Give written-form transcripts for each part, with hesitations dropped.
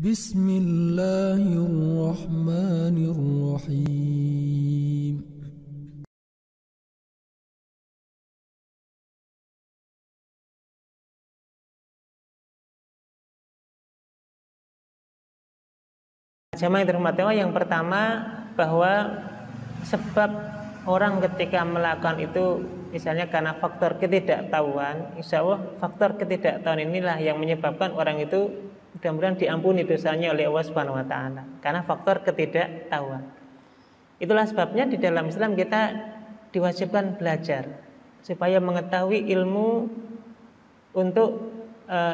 Bismillahirrahmanirrahim. Jamaah yang dirahmati Allah, yang pertama bahwa sebab orang ketika melakukan itu misalnya karena faktor ketidaktahuan, insya Allah faktor ketidaktahuan inilah yang menyebabkan orang itu mudah-mudahan diampuni dosanya oleh Allah Subhanahu wa taala karena faktor ketidaktahuan. Itulah sebabnya di dalam Islam kita diwajibkan belajar supaya mengetahui ilmu untuk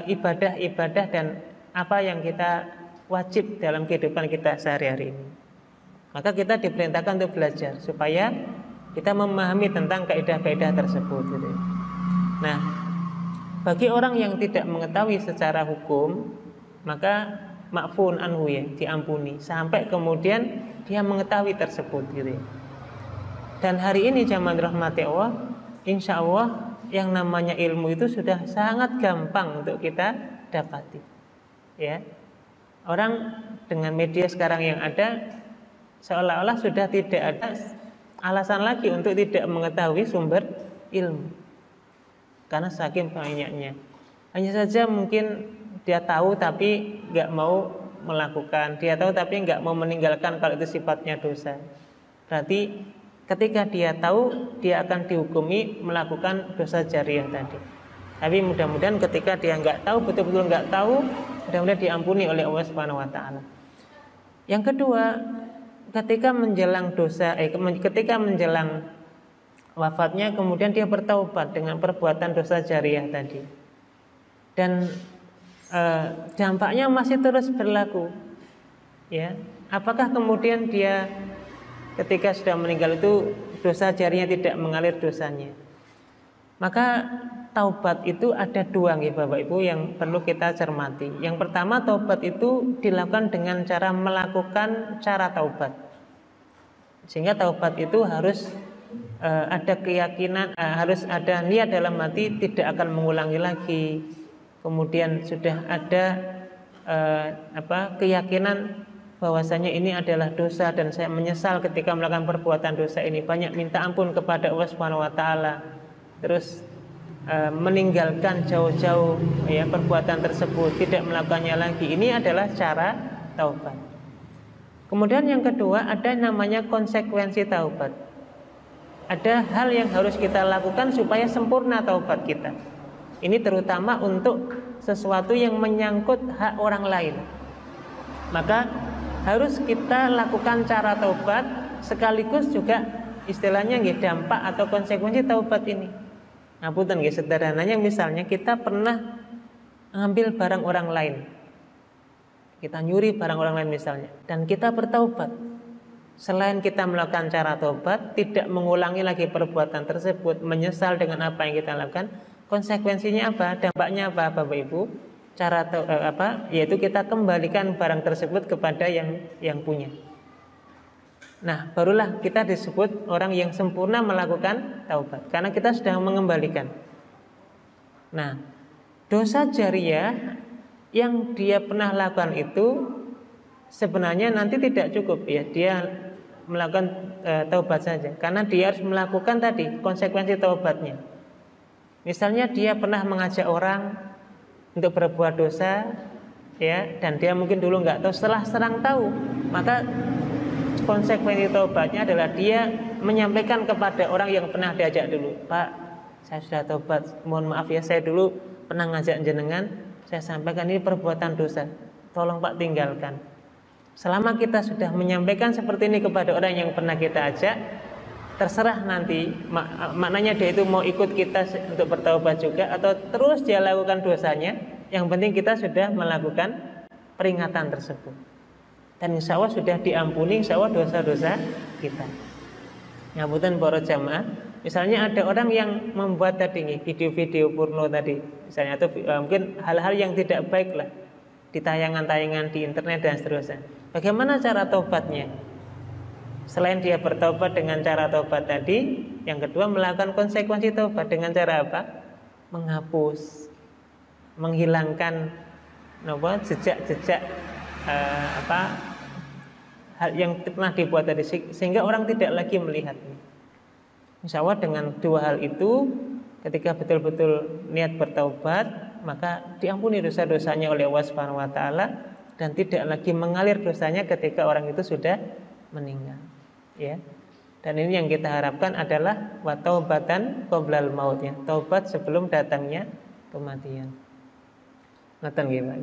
ibadah-ibadah dan apa yang kita wajib dalam kehidupan kita sehari-hari ini. Maka kita diperintahkan untuk belajar supaya kita memahami tentang kaidah-kaidah tersebut gitu. Nah, bagi orang yang tidak mengetahui secara hukum, maka ma'fun anhu, ya, diampuni sampai kemudian dia mengetahui tersebut gitu. Dan hari ini jamaah rahmati Allah, insya Allah yang namanya ilmu itu sudah sangat gampang untuk kita dapati, ya. Orang dengan media sekarang yang ada seolah-olah sudah tidak ada alasan lagi untuk tidak mengetahui sumber ilmu karena saking banyaknya. Hanya saja mungkin dia tahu tapi nggak mau melakukan, dia tahu tapi nggak mau meninggalkan kalau itu sifatnya dosa. Berarti ketika dia tahu, dia akan dihukumi melakukan dosa jariyah tadi. Tapi mudah-mudahan ketika dia nggak tahu, betul-betul nggak tahu, mudah-mudahan diampuni oleh Allah Subhanahu wa taala. Yang kedua, ketika menjelang wafatnya kemudian dia bertaubat dengan perbuatan dosa jariyah tadi. Dan dampaknya masih terus berlaku. Ya, apakah kemudian dia ketika sudah meninggal itu dosa jariyah tidak mengalir dosanya? Maka taubat itu ada dua nih Bapak Ibu yang perlu kita cermati. Yang pertama, taubat itu dilakukan dengan cara melakukan cara taubat. Sehingga taubat itu harus ada keyakinan, harus ada niat dalam hati tidak akan mengulangi lagi. Kemudian sudah ada keyakinan bahwasanya ini adalah dosa dan saya menyesal ketika melakukan perbuatan dosa ini. Banyak minta ampun kepada Allah Subhanahu wa taala. Terus meninggalkan jauh-jauh ya perbuatan tersebut, tidak melakukannya lagi. Ini adalah cara taubat. Kemudian yang kedua, ada namanya konsekuensi taubat. Ada hal yang harus kita lakukan supaya sempurna taubat kita. Ini terutama untuk sesuatu yang menyangkut hak orang lain. Maka harus kita lakukan cara taubat sekaligus juga istilahnya dampak atau konsekuensi taubat ini. Ngapunten nggih, sederhananya misalnya kita pernah ngambil barang orang lain. Kita nyuri barang orang lain misalnya dan kita bertaubat. Selain kita melakukan cara taubat, tidak mengulangi lagi perbuatan tersebut, menyesal dengan apa yang kita lakukan, konsekuensinya apa? Dampaknya apa Bapak Ibu? Yaitu kita kembalikan barang tersebut kepada yang punya. Nah, barulah kita disebut orang yang sempurna melakukan taubat karena kita sudah mengembalikan. Nah, dosa jariyah yang dia pernah lakukan itu sebenarnya nanti tidak cukup ya, dia melakukan taubat saja karena dia harus melakukan tadi konsekuensi taubatnya. Misalnya dia pernah mengajak orang untuk berbuat dosa ya, dan dia mungkin dulu nggak tahu, setelah tahu, maka konsekuensi taubatnya adalah dia menyampaikan kepada orang yang pernah diajak dulu, Pak, saya sudah taubat, mohon maaf ya, saya dulu pernah ngajak jenengan, saya sampaikan ini perbuatan dosa, tolong Pak tinggalkan. Selama kita sudah menyampaikan seperti ini kepada orang yang pernah kita ajak, terserah nanti maknanya dia itu mau ikut kita untuk bertaubat juga atau terus dia lakukan dosanya. Yang penting kita sudah melakukan peringatan tersebut dan insya Allah sudah diampuni insya Allah dosa-dosa kita. Ngapunten para jamaah, misalnya ada orang yang membuat tadi video-video porno tadi misalnya, atau mungkin hal-hal yang tidak baik lah di tayangan-tayangan di internet dan seterusnya. Bagaimana cara taubatnya? Selain dia bertaubat dengan cara taubat tadi, yang kedua melakukan konsekuensi taubat dengan cara apa? Menghapus, menghilangkan jejak-jejak hal yang pernah dibuat tadi, sehingga orang tidak lagi melihatnya. Insya Allah dengan dua hal itu, ketika betul-betul niat bertaubat, maka diampuni dosa-dosanya oleh Allah Subhanahu wa taala, dan tidak lagi mengalir dosanya ketika orang itu sudah meninggal, ya. Dan ini yang kita harapkan adalah wa taubatan qoblal maut, ya, taubat sebelum datangnya kematian. Ngoten nggih, Pak.